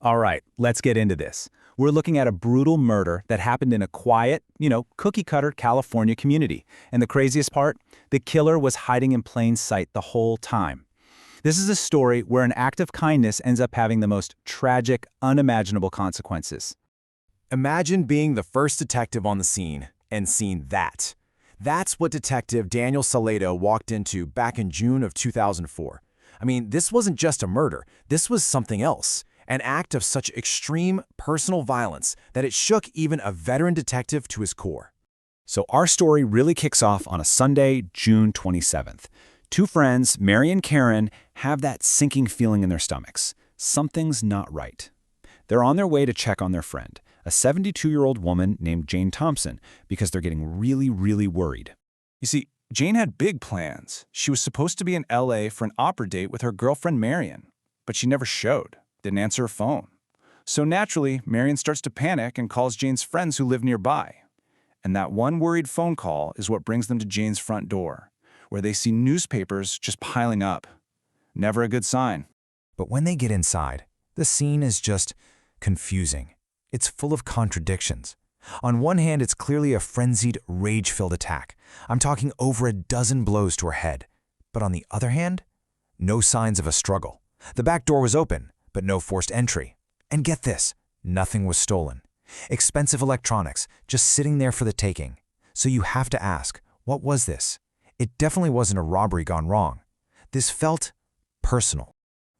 All right, let's get into this. We're looking at a brutal murder that happened in a quiet, cookie-cutter California community. And the craziest part? The killer was hiding in plain sight the whole time. This is a story where an act of kindness ends up having the most tragic, unimaginable consequences. Imagine being the first detective on the scene and seeing that. That's what Detective Daniel Salado walked into back in June of 2004. I mean, this wasn't just a murder. This was something else. An act of such extreme personal violence that it shook even a veteran detective to his core. So our story really kicks off on a Sunday, June 27th. Two friends, Mary and Karen, have that sinking feeling in their stomachs. Something's not right. They're on their way to check on their friend, a 72-year-old woman named Jane Thompson, because they're getting really, really worried. You see, Jane had big plans. She was supposed to be in LA for an opera date with her girlfriend Marion, but she never showed, didn't answer her phone. So naturally, Marion starts to panic and calls Jane's friends who live nearby. And that one worried phone call is what brings them to Jane's front door, where they see newspapers just piling up. Never a good sign. But when they get inside, the scene is just confusing. It's full of contradictions. On one hand, it's clearly a frenzied, rage-filled attack. I'm talking over a dozen blows to her head. But on the other hand, no signs of a struggle. The back door was open, but no forced entry. And get this, nothing was stolen. Expensive electronics, just sitting there for the taking. So you have to ask, what was this? It definitely wasn't a robbery gone wrong. This felt personal.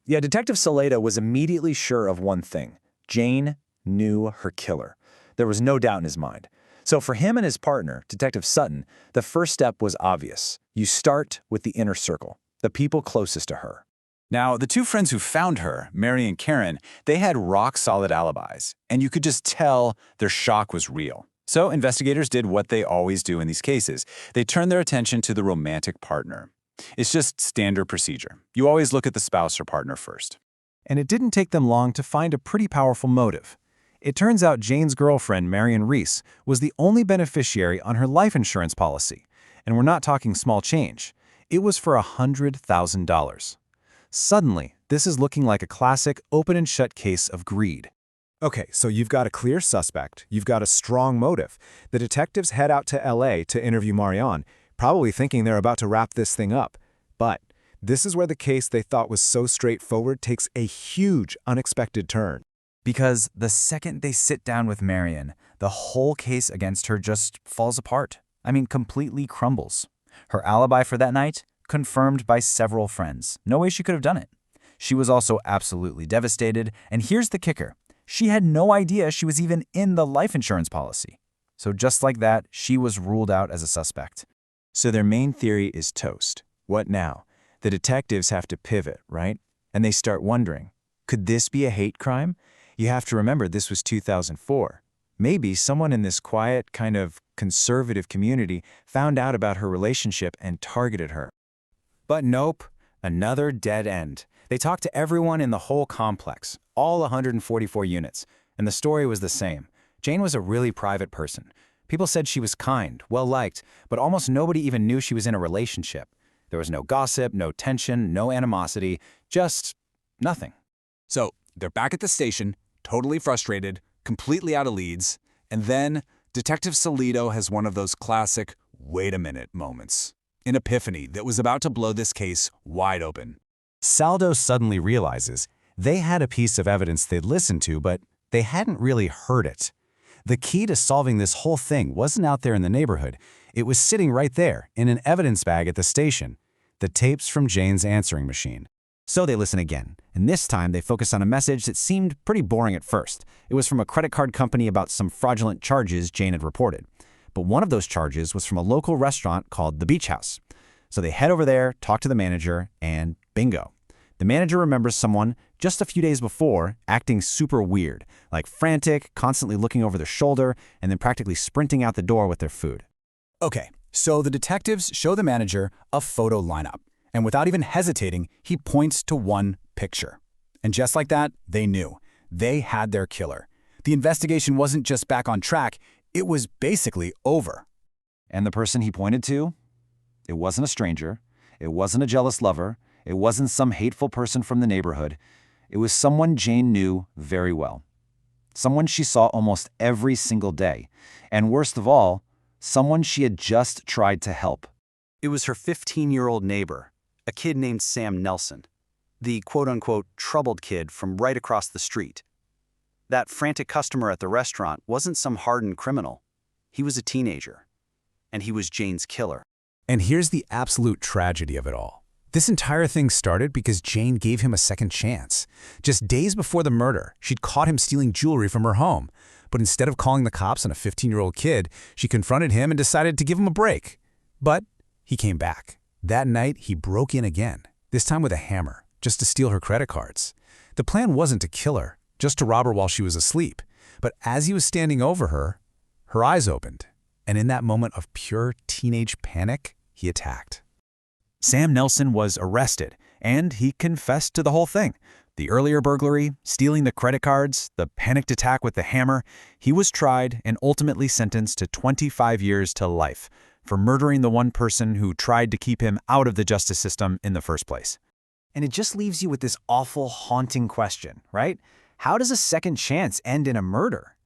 Yeah, Detective Salado was immediately sure of one thing. Jane knew her killer. There was no doubt in his mind. So for him and his partner, Detective Sutton, the first step was obvious. You start with the inner circle, the people closest to her. Now, the two friends who found her, Mary and Karen, they had rock-solid alibis, and you could just tell their shock was real. So investigators did what they always do in these cases. They turned their attention to the romantic partner. It's just standard procedure. You always look at the spouse or partner first. And it didn't take them long to find a pretty powerful motive. It turns out Jane's girlfriend, Marion Reese, was the only beneficiary on her life insurance policy. And we're not talking small change. It was for $100,000. Suddenly, this is looking like a classic open-and-shut case of greed. Okay, so you've got a clear suspect. You've got a strong motive. The detectives head out to LA to interview Marion, probably thinking they're about to wrap this thing up. But this is where the case they thought was so straightforward takes a huge, unexpected turn. Because the second they sit down with Marion, the whole case against her just falls apart. I mean, completely crumbles. Her alibi for that night? Confirmed by several friends. No way she could have done it. She was also absolutely devastated, and here's the kicker. She had no idea she was even in the life insurance policy. So just like that, she was ruled out as a suspect. So their main theory is toast. What now? The detectives have to pivot, right? And they start wondering, could this be a hate crime? You have to remember this was 2004. Maybe someone in this quiet, kind of conservative community found out about her relationship and targeted her. But nope, another dead end. They talked to everyone in the whole complex, all 144 units, and the story was the same. Jane was a really private person. People said she was kind, well-liked, but almost nobody even knew she was in a relationship. There was no gossip, no tension, no animosity, just nothing. So they're back at the station, totally frustrated, completely out of leads, and then Detective Salado has one of those classic wait a minute moments. An epiphany that was about to blow this case wide open. Saldo suddenly realizes they had a piece of evidence they'd listened to, but they hadn't really heard it. The key to solving this whole thing wasn't out there in the neighborhood. It was sitting right there in an evidence bag at the station, the tapes from Jane's answering machine. So they listen again, and this time they focus on a message that seemed pretty boring at first. It was from a credit card company about some fraudulent charges Jane had reported. But one of those charges was from a local restaurant called the Beach House. So they head over there, talk to the manager, and bingo. The manager remembers someone just a few days before acting super weird, like frantic, constantly looking over their shoulder, and then practically sprinting out the door with their food. Okay, so the detectives show the manager a photo lineup, and without even hesitating, he points to one picture. And just like that, they knew. They had their killer. The investigation wasn't just back on track, it was basically over. And the person he pointed to? It wasn't a stranger. It wasn't a jealous lover. It wasn't some hateful person from the neighborhood. It was someone Jane knew very well. Someone she saw almost every single day. And worst of all, someone she had just tried to help. It was her 15-year-old neighbor, a kid named Sam Nelson, the quote-unquote troubled kid from right across the street. That frantic customer at the restaurant wasn't some hardened criminal. He was a teenager, and he was Jane's killer. And here's the absolute tragedy of it all. This entire thing started because Jane gave him a second chance. Just days before the murder, she'd caught him stealing jewelry from her home. But instead of calling the cops on a 15-year-old kid, she confronted him and decided to give him a break. But he came back. That night, he broke in again, this time with a hammer, just to steal her credit cards. The plan wasn't to kill her, just to rob her while she was asleep. But as he was standing over her, her eyes opened. And in that moment of pure teenage panic, he attacked. Sam Nelson was arrested, and he confessed to the whole thing. The earlier burglary, stealing the credit cards, the panicked attack with the hammer. He was tried and ultimately sentenced to 25 years to life for murdering the one person who tried to keep him out of the justice system in the first place. And it just leaves you with this awful, haunting question, right? How does a second chance end in a murder?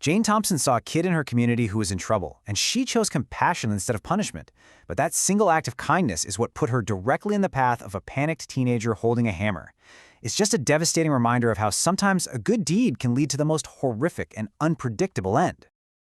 Jane Thompson saw a kid in her community who was in trouble, and she chose compassion instead of punishment. But that single act of kindness is what put her directly in the path of a panicked teenager holding a hammer. It's just a devastating reminder of how sometimes a good deed can lead to the most horrific and unpredictable end.